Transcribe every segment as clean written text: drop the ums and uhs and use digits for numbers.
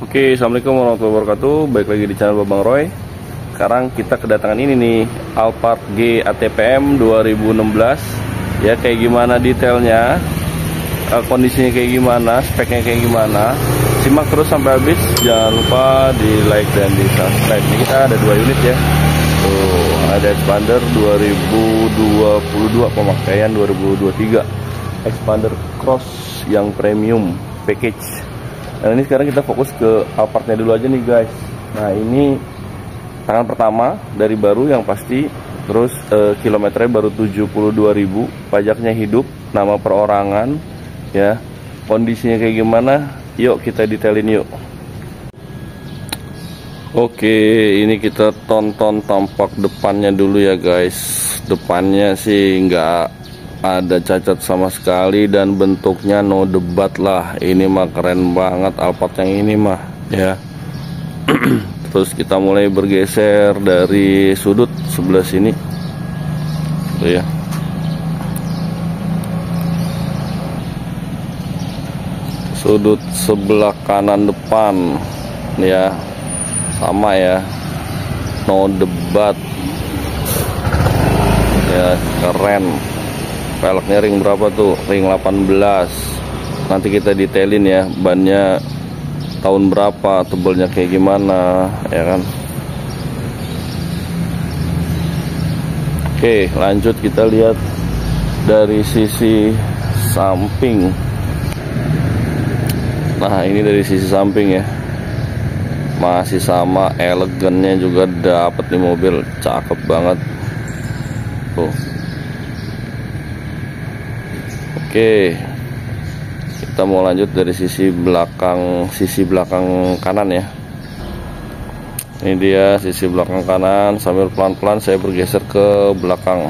Oke, assalamualaikum warahmatullahi wabarakatuh. Baik lagi di channel Babang Roy. Sekarang kita kedatangan ini nih, Alphard G ATPM 2016. Ya, kayak gimana detailnya, kondisinya kayak gimana, speknya kayak gimana. Simak terus sampai habis. Jangan lupa di like dan di subscribe. Ini kita ada 2 unit ya. Tuh, ada expander 2022 pemakaian 2023. Expander Cross yang premium package. Nah, ini sekarang kita fokus ke Alphardnya dulu aja nih guys. Nah, ini tangan pertama dari baru yang pasti. Terus kilometernya baru 72.000, pajaknya hidup, nama perorangan ya. Kondisinya kayak gimana? Yuk kita detailin yuk. Oke, ini kita tonton tampak depannya dulu ya guys. Depannya sih nggak ada cacat sama sekali dan bentuknya no debat lah. Ini mah keren banget Alphard yang ini mah ya. Terus kita mulai bergeser dari sudut sebelah sini tuh ya. Sudut sebelah kanan depan ya, sama ya, no debat ya, keren. Velgnya ring berapa tuh? Ring 18. Nanti kita detailin ya, bannya tahun berapa, tebelnya kayak gimana ya kan. Oke, lanjut kita lihat dari sisi samping. Nah, ini dari sisi samping ya, masih sama, elegannya juga dapet nih mobil, cakep banget tuh. Oke, kita mau lanjut dari sisi belakang kanan ya. Ini dia sisi belakang kanan, sambil pelan-pelan saya bergeser ke belakang.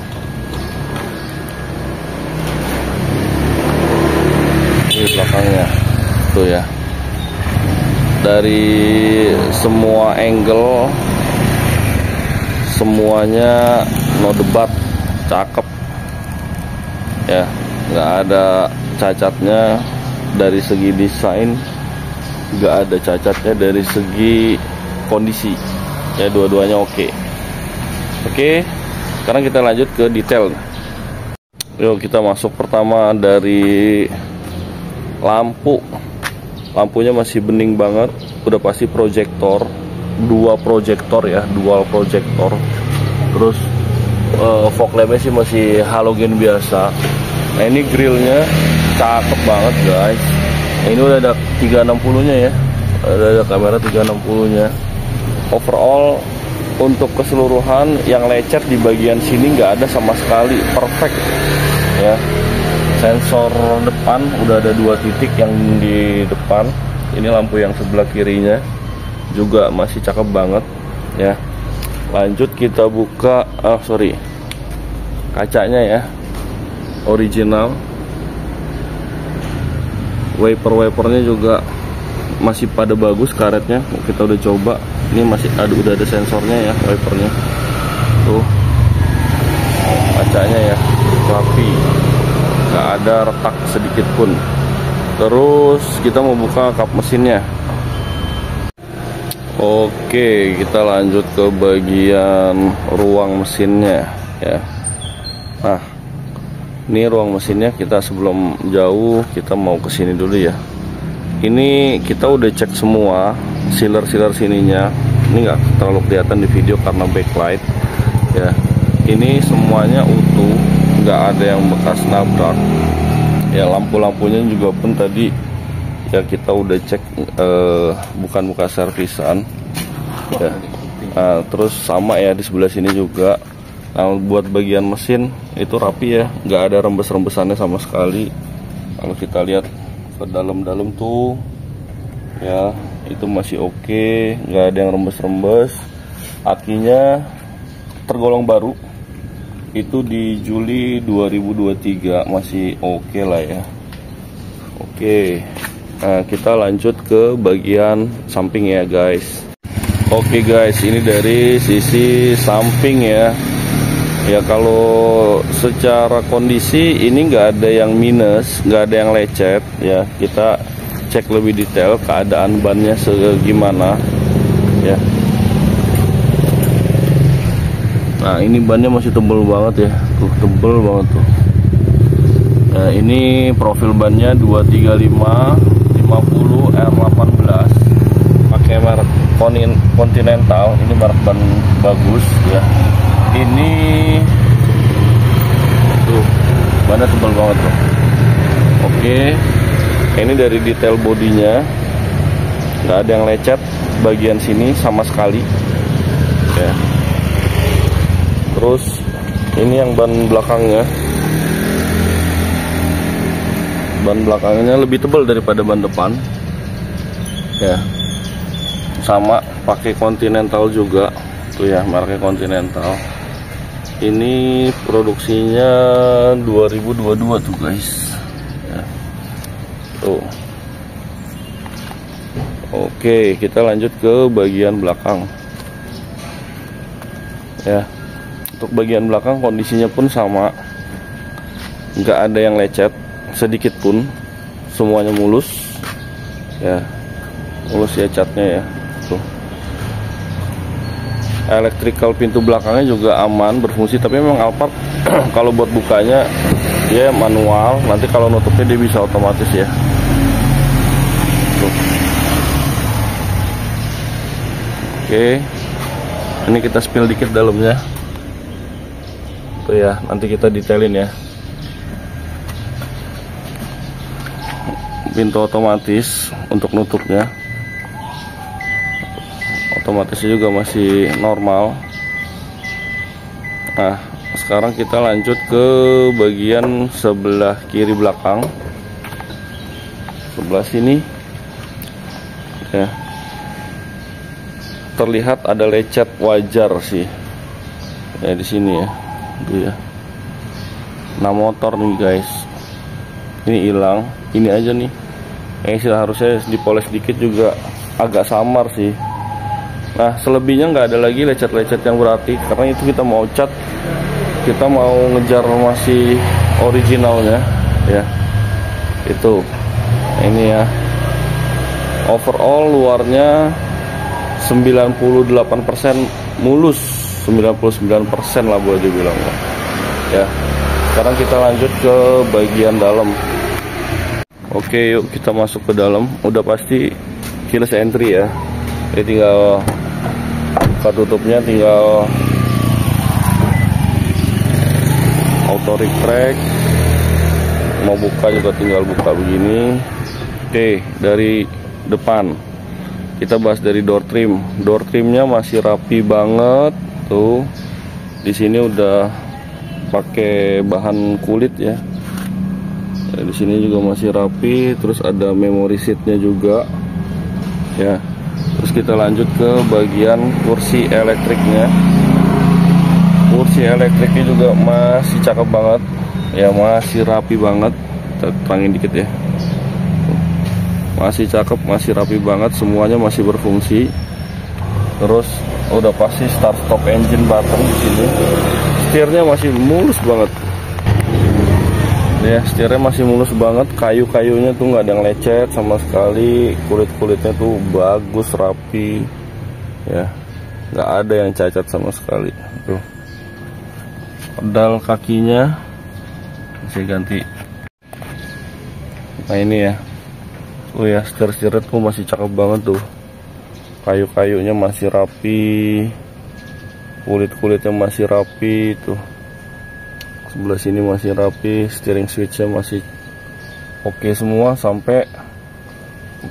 Ini belakangnya tuh ya. Dari semua angle semuanya no debat, cakep ya. Nggak ada cacatnya dari segi desain, nggak ada cacatnya dari segi kondisi ya, dua-duanya oke. Sekarang kita lanjut ke detail. Yuk kita masuk pertama dari lampunya masih bening banget, udah pasti proyektor, 2 proyektor ya, dual proyektor. Terus fog lampnya sih masih halogen biasa. Nah, ini grillnya cakep banget guys. Nah, ini udah ada 360 nya ya, ada kamera 360 nya. Overall untuk keseluruhan yang lecet di bagian sini nggak ada sama sekali, perfect ya. Sensor depan udah ada 2 titik yang di depan. Ini lampu yang sebelah kirinya juga masih cakep banget ya. Lanjut kita buka, kacanya ya, original. Wipernya juga masih pada bagus karetnya, kita udah coba. Ini masih udah ada sensornya ya, wipernya tuh. Kacanya ya rapi, nggak ada retak sedikit pun. Terus kita mau buka kap mesinnya. Oke, kita lanjut ke bagian ruang mesinnya ya. Nah, ini ruang mesinnya. Kita sebelum jauh kita mau ke sini dulu ya. Ini kita udah cek semua sealer sininya. Ini nggak terlalu kelihatan di video karena backlight ya. Ini semuanya utuh, nggak ada yang bekas nabrak ya. Lampu-lampunya juga pun tadi ya kita udah cek, bukan bekas servisan ya. Nah, terus sama ya di sebelah sini juga. Nah, buat bagian mesin itu rapi ya, nggak ada rembes-rembesannya sama sekali. Kalau kita lihat ke dalam-dalam tuh ya, itu masih oke, nggak ada yang rembes-rembes. Akinya tergolong baru, itu di Juli 2023, masih oke lah ya. Nah, kita lanjut ke bagian samping ya guys. Oke guys, ini dari sisi samping ya. Ya, kalau secara kondisi ini nggak ada yang minus, nggak ada yang lecet ya. Kita cek lebih detail keadaan bannya segimana ya. Nah ini bannya masih tebel banget ya, tuh tebel banget tuh. Nah ini profil bannya 235 50 R18, pakai merek Continental. Ini merek ban bagus ya. Ini tuh bannya tebel banget tuh. Oke, ini dari detail bodinya nggak ada yang lecet bagian sini sama sekali ya. Terus ini yang ban belakangnya, ban belakangnya lebih tebal daripada ban depan ya, sama pakai Continental juga tuh ya, mereknya Continental. Ini produksinya 2022 tuh guys ya. Tuh. Oke, kita lanjut ke bagian belakang ya. Untuk bagian belakang kondisinya pun sama, nggak ada yang lecet sedikit pun, semuanya mulus ya, mulus ya catnya ya. Tuh. Electrical pintu belakangnya juga aman, berfungsi, tapi memang Alphard kalau buat bukanya dia manual, nanti kalau nutupnya dia bisa otomatis ya. Tuh. Oke, ini kita spill dikit dalamnya tuh ya, nanti kita detailin ya. Pintu otomatis untuk nutupnya, otomatisnya juga masih normal. Nah sekarang kita lanjut ke bagian sebelah kiri belakang, sebelah sini ya. Terlihat ada lecet wajar sih ya di sini ya. Tuh ya. Nah motor nih guys, ini hilang, ini aja nih. Harusnya dipoles dikit juga agak samar sih. Nah selebihnya nggak ada lagi lecet-lecet yang berarti, karena itu kita mau cat, kita mau ngejar masih originalnya ya. Itu ini ya, overall luarnya 98% mulus, 99% lah boleh dibilang ya. Sekarang kita lanjut ke bagian dalam. Oke, yuk kita masuk ke dalam. Udah pasti keyless entry ya, jadi tinggal buka tutupnya, tinggal auto retract. Mau buka juga tinggal buka begini. Oke, dari depan kita bahas dari door trim. Door trimnya masih rapi banget tuh. Di sini udah pakai bahan kulit ya. Di sini juga masih rapi. Terus ada memory seatnya juga ya. Terus kita lanjut ke bagian kursi elektriknya. Kursi elektriknya juga masih cakep banget ya, masih rapi banget. Kita terangin dikit ya. Masih cakep, masih rapi banget, semuanya masih berfungsi. Terus udah pasti start stop engine button di sini. Setirnya masih mulus banget. Ya, setirnya masih mulus banget, kayu-kayunya tuh nggak ada yang lecet sama sekali, kulit-kulitnya tuh bagus, rapi. Ya, nggak ada yang cacat sama sekali. Tuh. Pedal kakinya masih ganti. Nah ini ya. Oh ya, setir-setirnya tuh masih cakep banget tuh. Kayu-kayunya masih rapi, kulit-kulitnya masih rapi tuh. Sebelah sini masih rapi, steering switchnya masih oke semua, sampai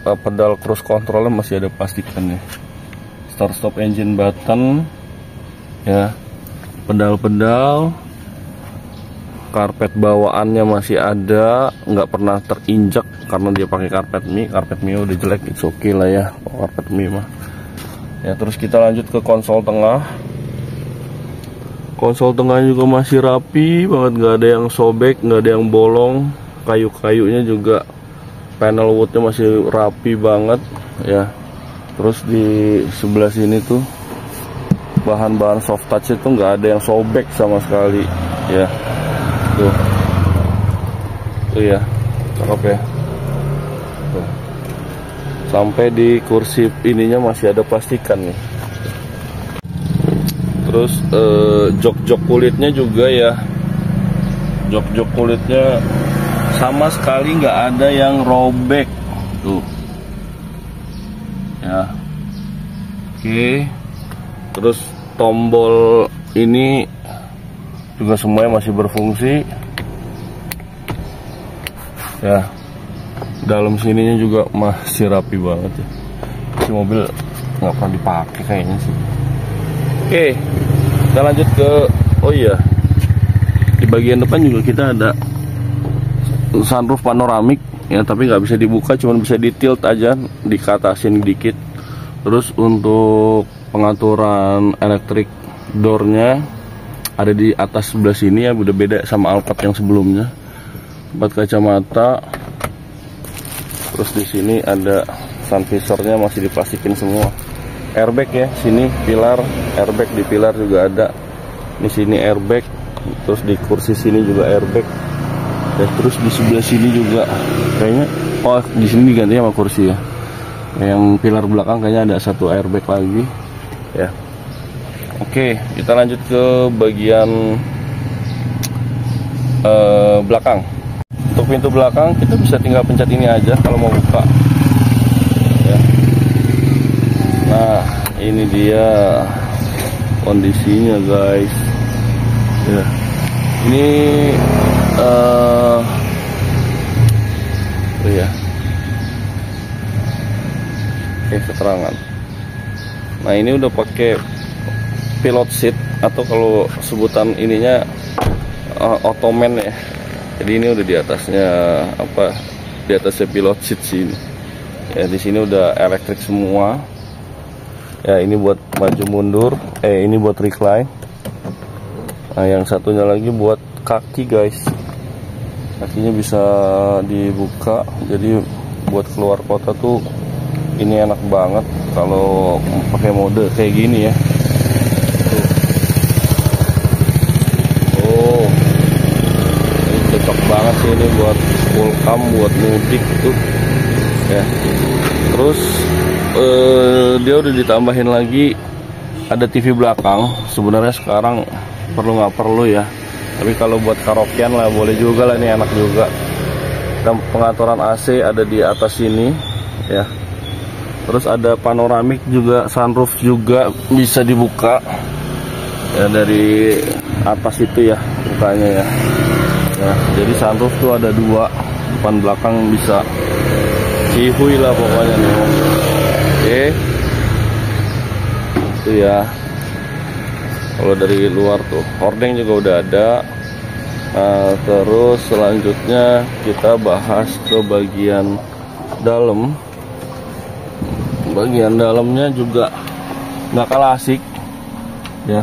pedal cruise controlnya masih ada plastikannya. Start stop engine button ya, pedal-pedal, karpet bawaannya masih ada, nggak pernah terinjak karena dia pakai karpet mie. Karpet mie udah jelek, it's okay lah ya karpet mie mah ya. Terus kita lanjut ke konsol tengah. Konsol tengahnya juga masih rapi banget, nggak ada yang sobek, nggak ada yang bolong. Kayu-kayunya juga, panel woodnya masih rapi banget ya. Terus di sebelah sini tuh bahan-bahan soft touch itu nggak ada yang sobek sama sekali ya. Tuh ya, cakep ya. Tuh. Sampai di kursi ininya masih ada plastikan nih. Terus jok-jok kulitnya juga ya, jok-jok kulitnya sama sekali nggak ada yang robek tuh ya. Oke, terus tombol ini juga semuanya masih berfungsi ya. Dalam sininya juga masih rapi banget ya. Si mobil nggak pernah dipakai kayaknya sih. Oke, kita lanjut ke, oh iya, di bagian depan juga kita ada sunroof panoramik ya, tapi nggak bisa dibuka, cuma bisa ditilt aja, dikatasin dikit. Terus untuk pengaturan electric door-nya ada di atas sebelah sini ya, udah beda sama Alphard yang sebelumnya. Tempat kacamata. Terus di sini ada sun visornya masih diplastikin semua. Airbag ya, sini pilar, airbag di pilar juga ada. Di sini airbag, terus di kursi sini juga airbag. Ya, terus di sebelah sini juga kayaknya, oh di sini diganti sama kursi ya. Yang pilar belakang kayaknya ada satu airbag lagi ya. Oke, kita lanjut ke bagian belakang. Untuk pintu belakang kita bisa tinggal pencet ini aja kalau mau buka ya. Nah, ini dia kondisinya guys ya. Ini oh ya, keterangan. Nah, ini udah pakai pilot seat atau kalau sebutan ininya ottoman ya. Jadi ini udah di atasnya apa? Di atasnya pilot seat sini. Ya, di sini udah elektrik semua. Ya, ini buat maju mundur. Ini buat recline. Nah, yang satunya lagi buat kaki guys. Kakinya bisa dibuka. Jadi buat keluar kota tuh ini enak banget kalau pakai mode kayak gini ya. Oh, ini cocok banget sih ini buat full cam, buat mudik tuh ya. Terus dia udah ditambahin lagi ada TV belakang. Sebenarnya sekarang perlu nggak perlu ya, tapi kalau buat karaokean lah boleh juga lah, ini enak juga. Dan pengaturan AC ada di atas sini ya. Terus ada panoramik juga, sunroof juga bisa dibuka ya dari atas itu ya bukanya ya. Nah, jadi sunroof tuh ada dua, depan belakang bisa cihuy lah pokoknya nih. Oke, itu ya. Kalau dari luar tuh hordeng juga udah ada. Nah, terus selanjutnya kita bahas ke bagian dalam. Bagian dalamnya juga nggak kalah asik ya.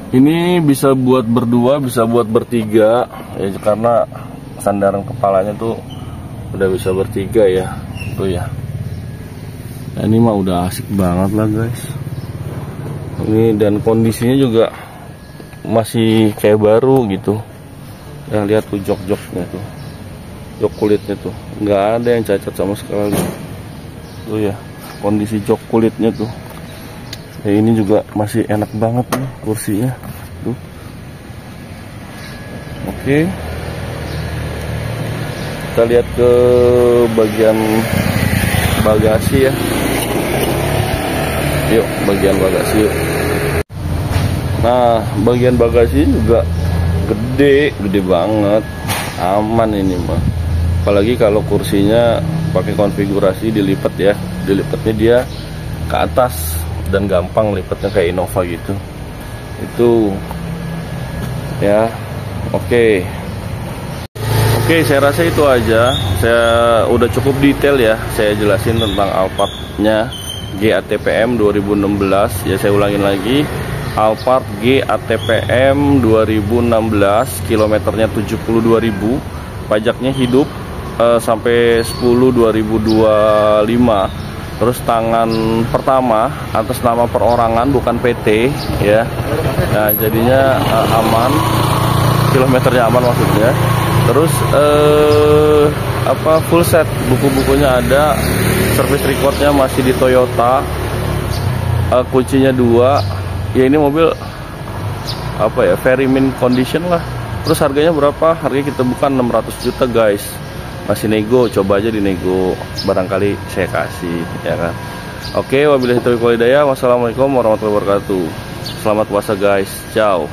Ini bisa buat berdua, bisa buat bertiga ya, karena sandaran kepalanya tuh udah bisa bertiga ya. Tuh ya. Nah, ini mah udah asik banget lah guys. Ini dan kondisinya juga masih kayak baru gitu ya. Lihat tuh jok-joknya tuh, jok kulitnya tuh nggak ada yang cacat sama sekali tuh ya. Kondisi jok kulitnya tuh ya, ini juga masih enak banget nih kursinya tuh. Oke, kita lihat ke bagian bagasi ya. Yuk, bagian bagasi yuk. Nah, bagian bagasi juga gede banget, aman ini mah. Apalagi kalau kursinya pakai konfigurasi dilipat ya, dilipatnya dia ke atas dan gampang lipatnya kayak Innova gitu. Itu ya. Oke, saya rasa itu aja. Saya udah cukup detail ya, saya jelasin tentang Alphard-nya GATPM 2016 ya. Saya ulangin lagi, Alphard GATPM 2016, kilometernya 72.000, pajaknya hidup sampai 10/2025. Terus tangan pertama atas nama perorangan bukan PT ya. Nah, jadinya aman, kilometernya aman maksudnya. Terus full set, buku-bukunya ada, service recordnya masih di Toyota, kuncinya 2. Ya ini mobil very mint condition lah. Terus harganya berapa? Harganya kita buka 600 juta guys. Masih nego, coba aja dinego, barangkali saya kasih, ya kan. Oke, wabillahi taufiq wal hidayah. Wassalamualaikum warahmatullahi wabarakatuh. Selamat puasa guys, ciao.